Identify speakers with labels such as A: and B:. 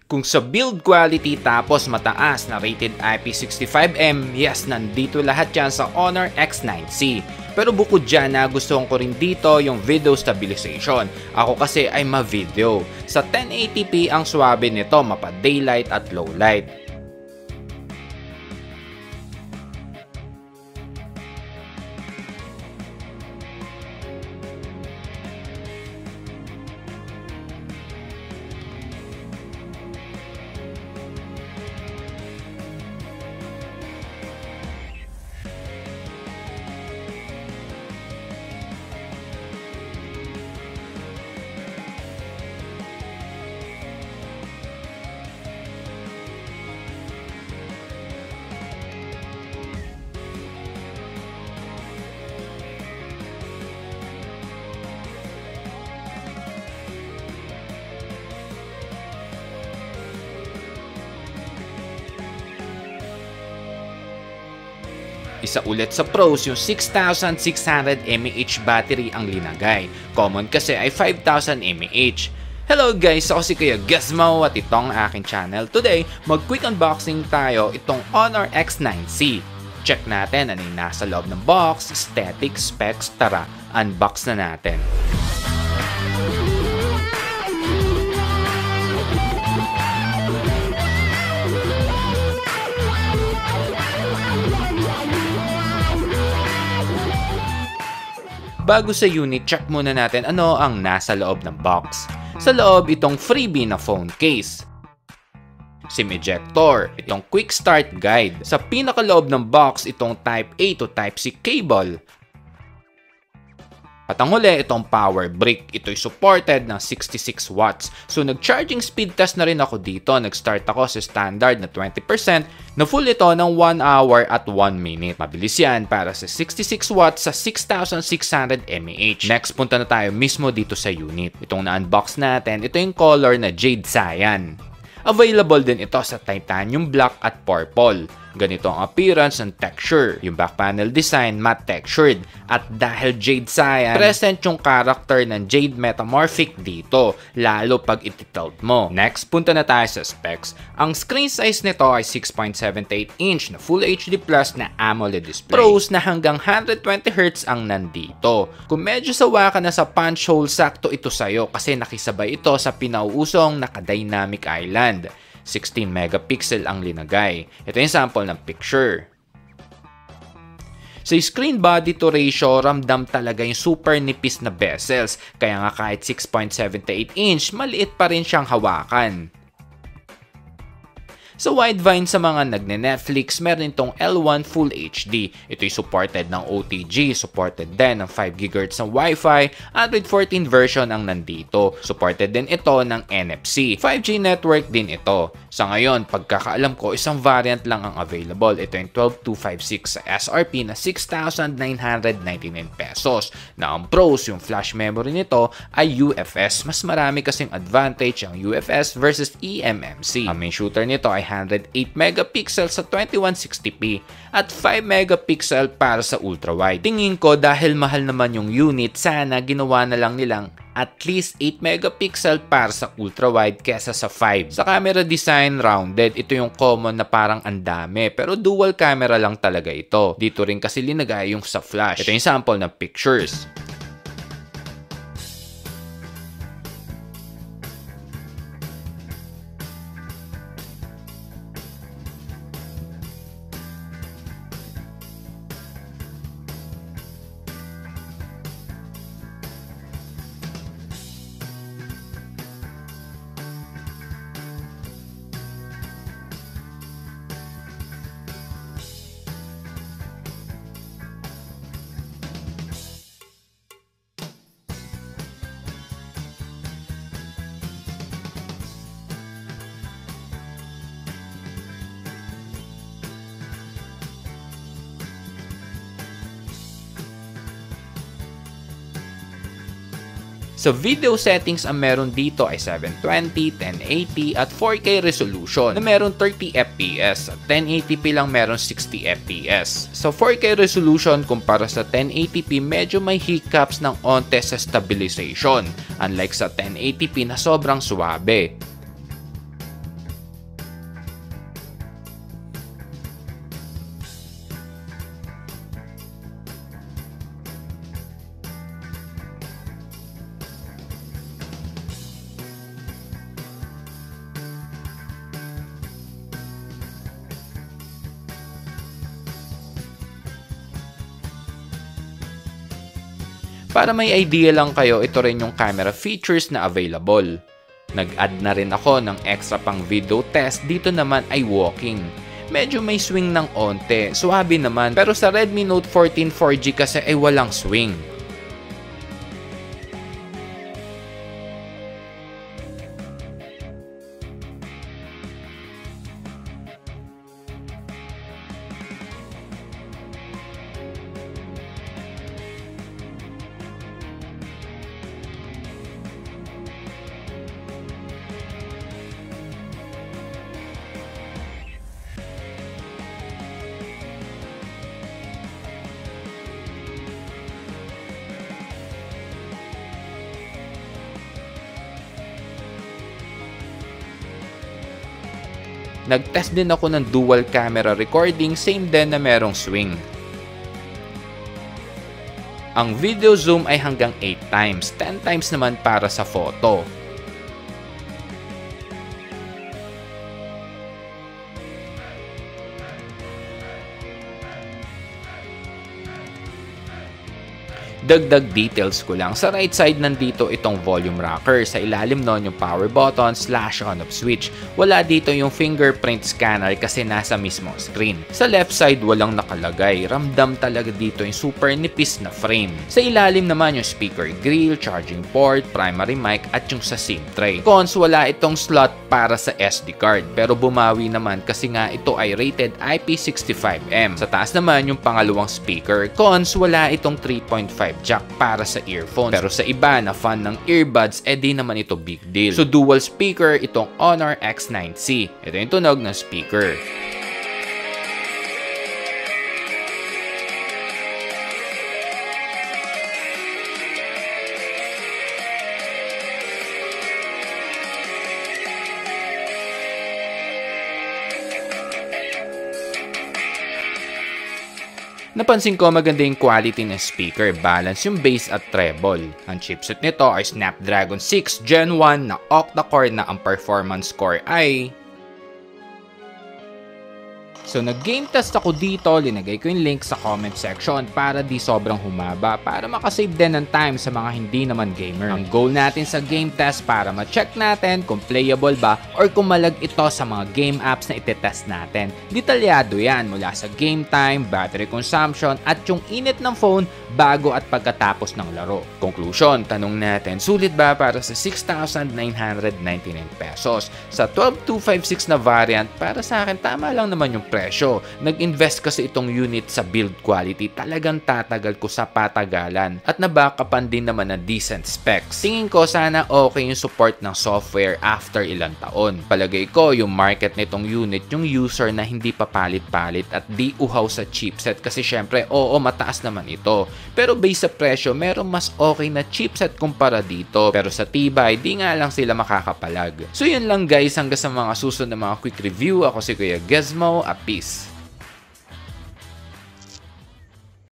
A: Kung sa build quality tapos mataas na rated IP65M, yes, nandito lahat yan sa Honor X9C. Pero bukod dyan gusto ko rin dito yung video stabilization. Ako kasi ay ma-video. Sa 1080p ang swabe nito, mapa daylight at low light. Isa ulit sa pros, yung 6,600 mAh battery ang linagay. Common kasi ay 5,000 mAh. Hello guys, ako si Kuya Gizmo at itong aking channel. Today, mag-quick unboxing tayo itong Honor X9C. Check natin ano yung nasa loob ng box, aesthetics, specs, tara, unbox na natin. Bago sa unit, check muna natin ano ang nasa loob ng box. Sa loob, itong freebie na phone case. SIM ejector, itong quick start guide. Sa pinakaloob ng box, itong Type A to Type C cable. At ang huli, itong power brick. Ito'y supported ng 66 watts. So nag-charging speed test na rin ako dito. Nag-start ako sa standard na 20%. Na full ito ng 1 hour at 1 minute. Mabilis yan para sa 66 watts sa 6,600 mAh. Next, punta na tayo mismo dito sa unit. Itong na-unbox natin, ito yung color na Jade Cyan. Available din ito sa titanium black at purple. Ganito ang appearance ng texture. Yung back panel design, matte textured. At dahil Jade Cyan, present yung character ng Jade Metamorphic dito, lalo pag ititilt mo. Next, punta na tayo sa specs. Ang screen size nito ay 6.78 inch na Full HD Plus na AMOLED display. Pros na hanggang 120Hz ang nandito. Kung medyo sawa ka na sa punch hole, sakto ito sa'yo kasi nakisabay ito sa pinauusong naka-dynamic island. 16 megapixel ang linagay. Ito yung sample ng picture. Sa screen body to ratio, ramdam talaga yung super nipis na bezels. Kaya nga kahit 6.78 inch, maliit pa rin siyang hawakan. Sa widevine sa mga nagne-Netflix, meron itong L1 Full HD. Ito'y supported ng OTG, supported din ng 5 GHz ng Wi-Fi, Android 14 version ang nandito. Supported din ito ng NFC. 5G network din ito. Sa ngayon, pagkakaalam ko, isang variant lang ang available. Ito yung 12256 sa SRP na 6,999 pesos. Na ang pros, yung flash memory nito ay UFS. Mas marami kasing advantage ang UFS versus eMMC. Ang main shooter nito ay 108 megapixel sa 2160p at 5 megapixel para sa ultra-wide. Tingin ko dahil mahal naman yung unit, sana ginawa na lang nilang at least 8 megapixel para sa ultra-wide kesa sa 5. Sa camera design, rounded. Ito yung common na parang andami, pero dual camera lang talaga ito. Dito rin kasi linagay yung sa flash. Ito yung sample ng pictures. Sa video settings, ang meron dito ay 720, 1080 at 4K resolution na meron 30 FPS at 1080p lang meron 60 FPS. Sa 4K resolution kumpara sa 1080p, medyo may hiccups ng onte sa stabilization, unlike sa 1080p na sobrang suwabe. Para may idea lang kayo, ito rin yung camera features na available. Nag-add na rin ako ng extra pang video test, dito naman ay walking. Medyo may swing ng onte, suwabe naman, pero sa Redmi Note 14 4G kasi ay walang swing. Nag-test din ako ng dual camera recording, same din na merong swing. Ang video zoom ay hanggang 8 times, 10 times naman para sa photo. Dagdag details ko lang, sa right side nandito itong volume rocker, sa ilalim nun yung power button / on off switch. Wala dito yung fingerprint scanner kasi nasa mismong screen. Sa left side walang nakalagay, ramdam talaga dito yung super nipis na frame. Sa ilalim naman yung speaker grill, charging port, primary mic at yung sa SIM tray. Cons, wala itong slot para sa SD card pero bumawi naman kasi nga ito ay rated IP65M. Sa taas naman yung pangalawang speaker. Cons, wala itong 3.5 jack para sa earphone. Pero sa iba na fan ng earbuds, di naman ito big deal. So dual speaker itong Honor X9C. Ito yung tunog ng speaker. Napansin ko maganda yung quality ng speaker, balance yung bass at treble. Ang chipset nito ay Snapdragon 6 Gen 1 na octa-core na ang performance score ay... So nag-game test ako dito, linagay ko yung link sa comment section para di sobrang humaba, para makasave din ng time sa mga hindi naman gamer. Ang goal natin sa game test para ma-check natin kung playable ba or kung malag ito sa mga game apps na itetest natin. Detalyado yan mula sa game time, battery consumption at yung init ng phone bago at pagkatapos ng laro. Conclusion, tanong natin, sulit ba para sa 6,999 pesos? Sa 12256 na variant, para sa akin tama lang naman yung presyo. Nag-invest kasi itong unit sa build quality, talagang tatagal ko sa patagalan at nabackupan din naman ng decent specs. Tingin ko sana okay yung support ng software after ilang taon. Palagay ko yung market nitong unit yung user na hindi papalit-palit at di uhaw sa chipset kasi syempre oo mataas naman ito. Pero based sa presyo, meron mas okay na chipset kumpara dito. Pero sa tibay, di nga lang sila makakapalag. So yun lang guys, hanggang sa mga susunod na mga quick review. Ako si Kuya Gizmo, peace.